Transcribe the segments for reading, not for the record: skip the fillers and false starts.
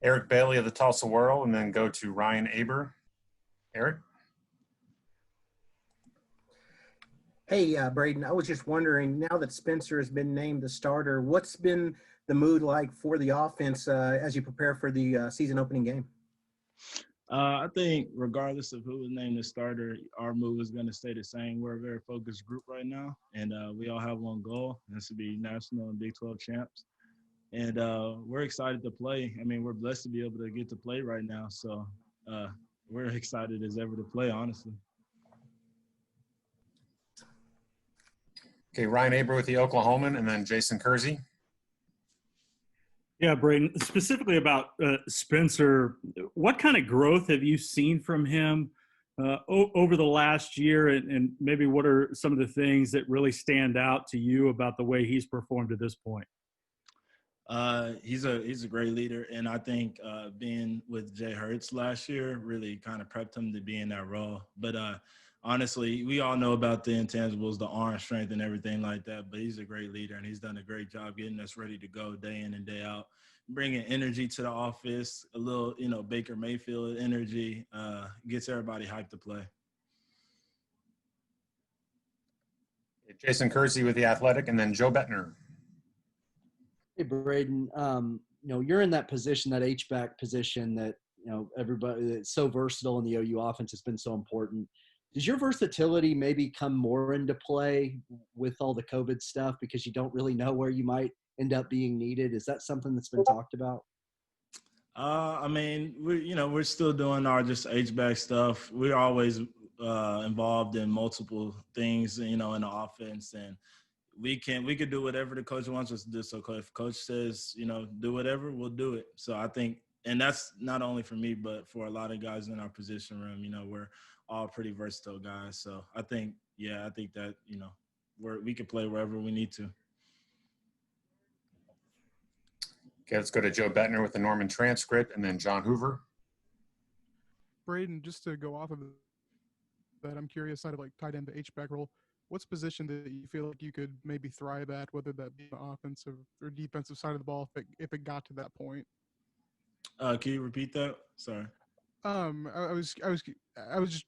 Eric Bailey of the Tulsa Whirl, and then go to Ryan Aber. Eric? Hey, Brayden, I was just wondering, now that Spencer has been named the starter, what's been the mood like for the offense as you prepare for the season opening game? I think regardless of who was named the starter, our move is going to stay the same. We're a very focused group right now, and we all have one goal, and that's to be national and Big 12 champs. And we're excited to play. I mean, we're blessed to be able to get to play right now, so we're excited as ever to play, honestly. Okay, Ryan Aber with the Oklahoman, and then Jason Kersey. Yeah, Brayden, specifically about Spencer, what kind of growth have you seen from him over the last year, and maybe what are some of the things that really stand out to you about the way he's performed to this point? He's a great leader, and I think being with Jay Hurts last year really kind of prepped him to be in that role. But honestly, we all know about the intangibles, the arm strength and everything like that, but he's a great leader, and he's done a great job getting us ready to go day in and day out, bringing energy to the office, a little, Baker Mayfield energy, gets everybody hyped to play. Jason Kersey with the Athletic, and then Joe Bettner. Hey, Brayden, you're in that position, that H-back position that, everybody, it's so versatile in the OU offense. It's been so important. Does your versatility maybe come more into play with all the COVID stuff because you don't really know where you might end up being needed? Is that something that's been talked about? I mean, we're still doing our just H-back stuff. We're always involved in multiple things, in the offense, and we could do whatever the coach wants us to do. So if coach says, do whatever, we'll do it. So I think, and that's not only for me, but for a lot of guys in our position room, we're all pretty versatile guys. So I think that, we can play wherever we need to. Okay, let's go to Joe Bettner with the Norman transcript, and then John Hoover. Brayden, just to go off of that, I'm curious, side of like tight end to H-back role, what's position that you feel like you could maybe thrive at, whether that be the offensive or defensive side of the ball, if it got to that point? Can you repeat that? Sorry. I was just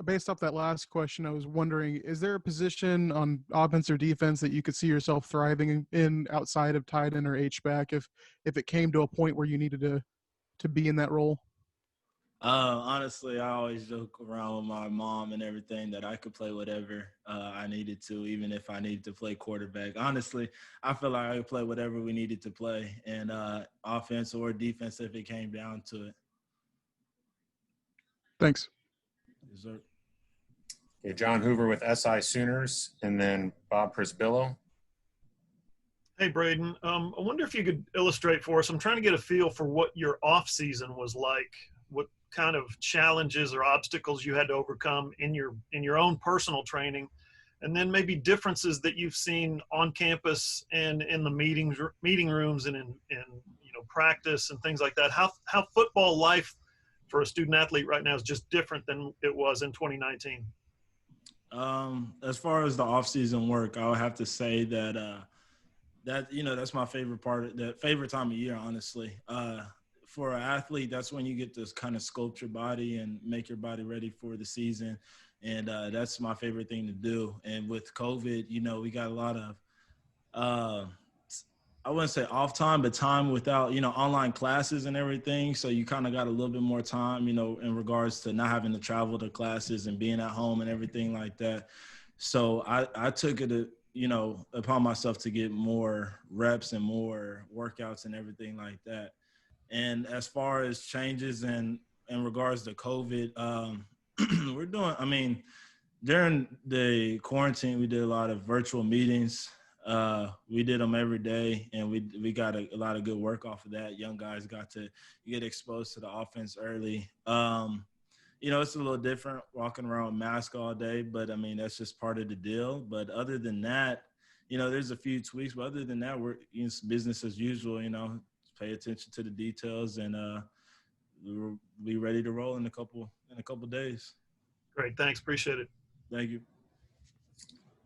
based off that last question. I was wondering, is there a position on offense or defense that you could see yourself thriving in outside of tight end or H-back if it came to a point where you needed to be in that role? Honestly, I always joke around with my mom and everything that I could play whatever I needed to, even if I needed to play quarterback. Honestly, I feel like I could play whatever we needed to play, and offense or defense if it came down to it. Thanks. Yes, sir. Okay, John Hoover with SI Sooners, and then Bob Prisbillo. Hey, Brayden. I wonder if you could illustrate for us. I'm trying to get a feel for what your off-season was like, what kind of challenges or obstacles you had to overcome in your own personal training, and then maybe differences that you've seen on campus and in the meeting rooms and in practice and things like that. How football life for a student athlete right now is just different than it was in 2019. As far as the off-season work, I would have to say that that's my favorite part, the favorite time of year, honestly. For an athlete, that's when you get to kind of sculpt your body and make your body ready for the season. And that's my favorite thing to do. And with COVID, we got a lot of, I wouldn't say off time, but time without, online classes and everything. So you kind of got a little bit more time, in regards to not having to travel to classes and being at home and everything like that. So I took it, upon myself to get more reps and more workouts and everything like that. And as far as changes in regards to COVID, we're doing, during the quarantine, we did a lot of virtual meetings. We did them every day, and we got a lot of good work off of that. Young guys got to get exposed to the offense early. It's a little different walking around with mask all day, but that's just part of the deal. But other than that, there's a few tweaks, but other than that, it's business as usual, pay attention to the details, and we'll be ready to roll in a couple days. Great. Thanks. Appreciate it. Thank you.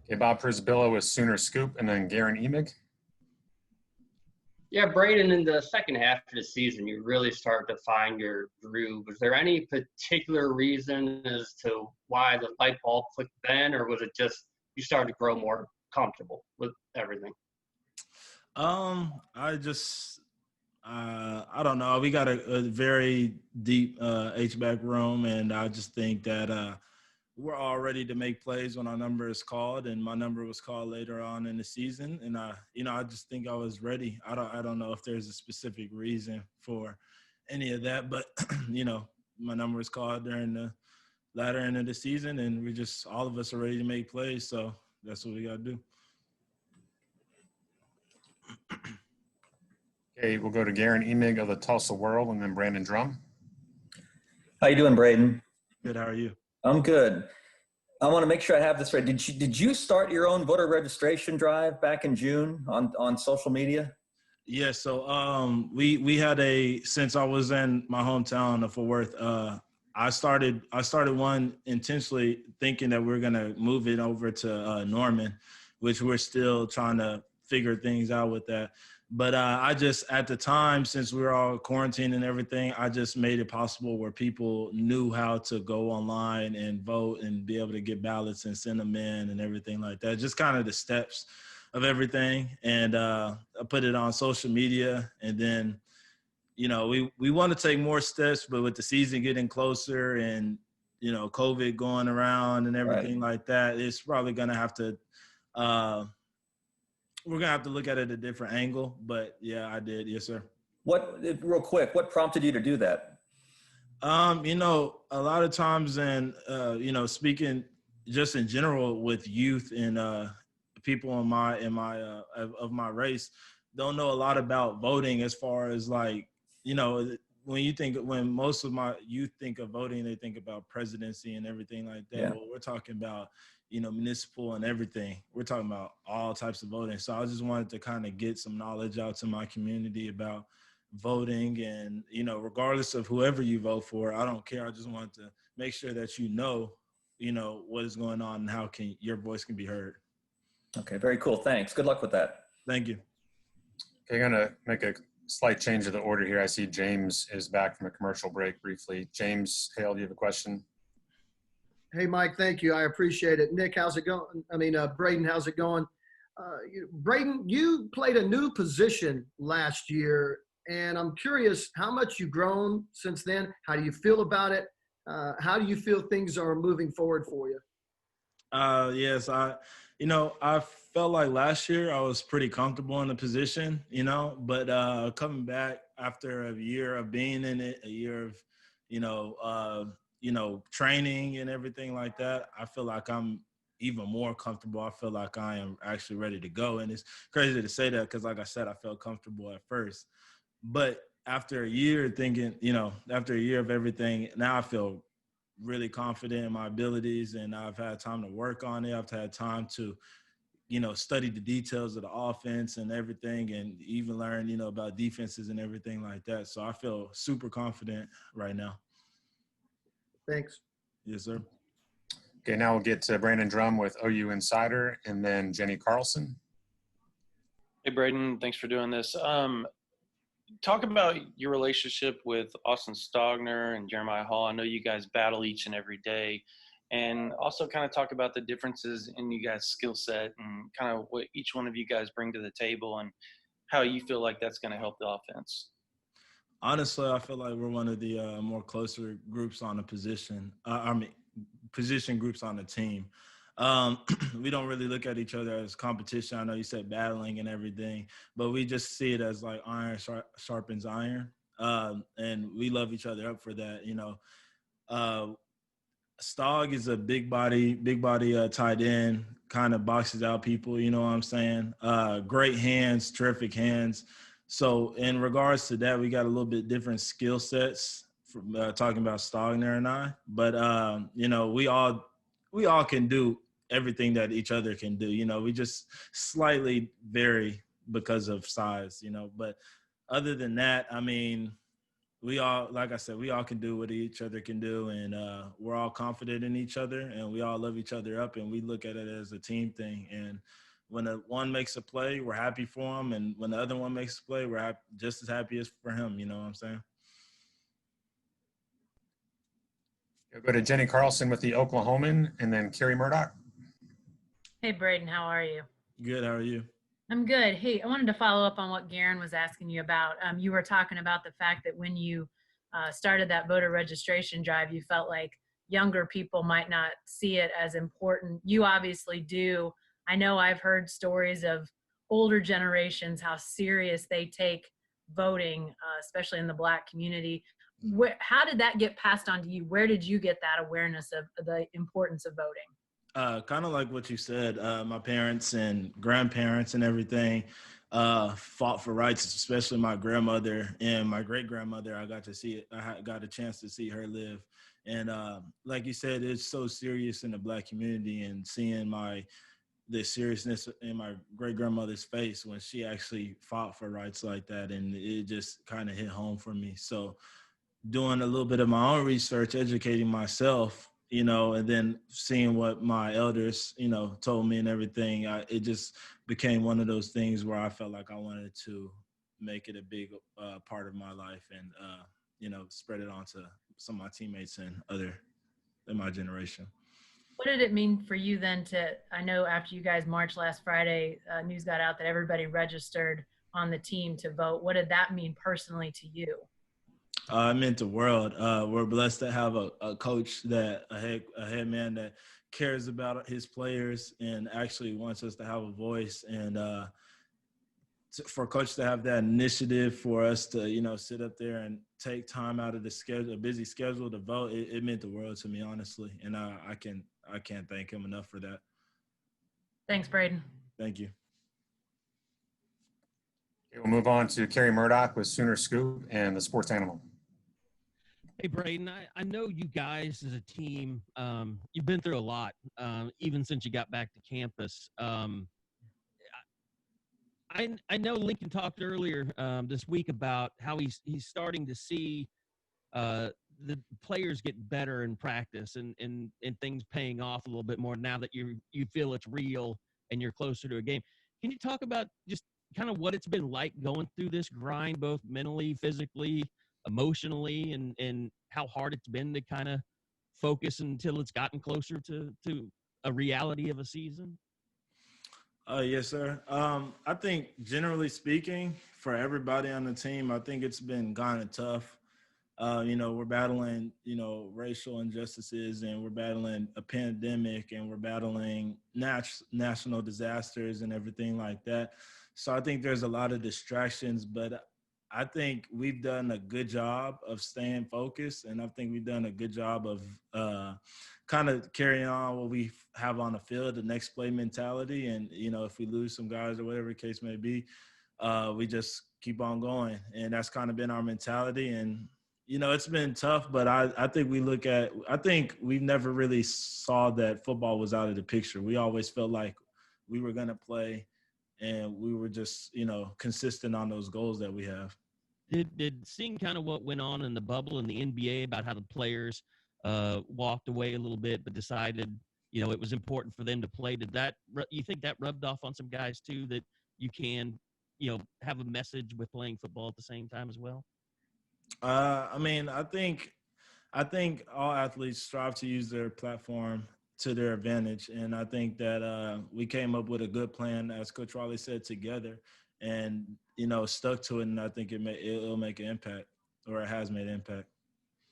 Okay, Bob Prisbillo with Sooner Scoop, and then Garen Emig. Yeah, Brayden, in the second half of the season, you really start to find your groove. Was there any particular reason as to why the light bulb clicked then, or was it just you started to grow more comfortable with everything? I just, I don't know. We got a very deep HVAC room, and I just think that we're all ready to make plays when our number is called, and my number was called later on in the season. And I just think I was ready. I don't know if there's a specific reason for any of that, but my number was called during the latter end of the season, and all of us are ready to make plays. So that's what we got to do. Okay, we'll go to Garen Emig of the Tulsa World, and then Brandon Drum. How you doing, Brayden? Good. How are you? I'm good. I want to make sure I have this right. Did you start your own voter registration drive back in June on social media? Yeah. So we had since I was in my hometown of Fort Worth, I started one intentionally thinking that we're gonna move it over to Norman, which we're still trying to figure things out with that. But I just, at the time, since we were all quarantined and everything, I just made it possible where people knew how to go online and vote and be able to get ballots and send them in and everything like that. Just kind of the steps of everything. And I put it on social media. And then, we want to take more steps, but with the season getting closer and, COVID going around and everything like that, it's probably going to have to we're going to have to look at it a different angle, but yeah, I did. Yes, sir. Real quick, what prompted you to do that? A lot of times speaking just in general with youth and people of my race don't know a lot about voting as far as when most of my youth think of voting, they think about presidency and everything like that. Yeah. Well, we're talking about, municipal and everything. We're talking about all types of voting. So I just wanted to kind of get some knowledge out to my community about voting and, regardless of whoever you vote for, I don't care. I just wanted to make sure that what is going on and how your voice can be heard. Okay, very cool. Thanks. Good luck with that. Thank you. Okay, I'm going to make a slight change of the order here. I see James is back from a commercial break briefly. James, Hale, do you have a question? Hey, Mike, thank you. I appreciate it. Nick, how's it going? Brayden, how's it going? Brayden, you played a new position last year, and I'm curious how much you've grown since then. How do you feel about it? How do you feel things are moving forward for you? Yes, I felt like last year I was pretty comfortable in the position, but coming back after a year of being in it, a year of, training and everything like that, I feel like I'm even more comfortable. I feel like I am actually ready to go. And it's crazy to say that because, like I said, I felt comfortable at first. But after a year after a year of everything, now I feel really confident in my abilities, and I've had time to work on it. I've had time to, study the details of the offense and everything, and even learn, about defenses and everything like that. So I feel super confident right now. Thanks. Yes, sir. Okay, now we'll get to Brandon Drum with OU Insider, and then Jenny Carlson. Hey, Brayden, thanks for doing this. Talk about your relationship with Austin Stogner and Jeremiah Hall. I know you guys battle each and every day. And also kind of talk about the differences in you guys' skill set and kind of what each one of you guys bring to the table and how you feel like that's going to help the offense. Honestly, I feel like we're one of the more closer groups on the position. Position groups on the team. We don't really look at each other as competition. I know you said battling and everything, but we just see it as like iron sharpens iron. And we love each other up for that. Stog is a big body tight end, kind of boxes out people, you know what I'm saying? Great hands, terrific hands. So in regards to that, we got a little bit different skill sets from talking about Stogner and I. But, we all can do everything that each other can do. We just slightly vary because of size, But other than that, we all, like I said, we all can do what each other can do, and we're all confident in each other, and we all love each other up, and we look at it as a team thing. And when the one makes a play, we're happy for him, and when the other one makes a play, we're just as happy as for him. You know what I'm saying? We'll go to Jenny Carlson with the Oklahoman, and then Carrie Mundoch. Hey, Brayden, how are you? Good. How are you? I'm good. Hey, I wanted to follow up on what Garen was asking you about. You were talking about the fact that when you started that voter registration drive, you felt like younger people might not see it as important. You obviously do. I know I've heard stories of older generations, how serious they take voting, especially in the Black community. How did that get passed on to you? Where did you get that awareness of the importance of voting? Kind of like what you said, my parents and grandparents and everything fought for rights, especially my grandmother and my great-grandmother. I got a chance to see her live. And like you said, it's so serious in the Black community, and seeing the seriousness in my great-grandmother's face when she actually fought for rights like that, and it just kind of hit home for me. So doing a little bit of my own research, educating myself, and then seeing what my elders, told me and everything, it just became one of those things where I felt like I wanted to make it a big part of my life and, spread it on to some of my teammates and other in my generation. What did it mean for you then I know after you guys marched last Friday, news got out that everybody registered on the team to vote. What did that mean personally to you? It meant the world. We're blessed to have a coach a head man that cares about his players and actually wants us to have a voice. And for coach to have that initiative for us to, sit up there and take time out of a busy schedule to vote, it meant the world to me, honestly. And I can't thank him enough for that. Thanks, Brayden. Thank you. Okay, we'll move on to Carrie Mundoch with Sooner Scoop and the Sports Animal. Hey, Brayden, I know you guys as a team, you've been through a lot, even since you got back to campus. I know Lincoln talked earlier this week about how he's starting to see the players get better in practice and things paying off a little bit more now that you feel it's real and you're closer to a game. Can you talk about just kind of what it's been like going through this grind, both mentally, physically, emotionally, and how hard it's been to kind of focus until it's gotten closer to a reality of a season? Yes, sir. I think generally speaking, for everybody on the team, I think it's been kind of tough. We're battling, racial injustices, and we're battling a pandemic, and we're battling national disasters and everything like that. So I think there's a lot of distractions, but I think we've done a good job of staying focused, and I think we've done a good job of kind of carrying on what we have on the field, the next play mentality. And, if we lose some guys or whatever the case may be, we just keep on going. And that's kind of been our mentality. And, it's been tough, but I think I think we've never really saw that football was out of the picture. We always felt like we were going to play, and we were just, consistent on those goals that we have. Did seeing kind of what went on in the bubble in the NBA about how the players walked away a little bit but decided, it was important for them to play, you think that rubbed off on some guys too, that you can, have a message with playing football at the same time as well? I think all athletes strive to use their platform to their advantage. And I think that we came up with a good plan, as Coach Riley said, together, and, stuck to it. And I think it'll make an impact, or it has made an impact.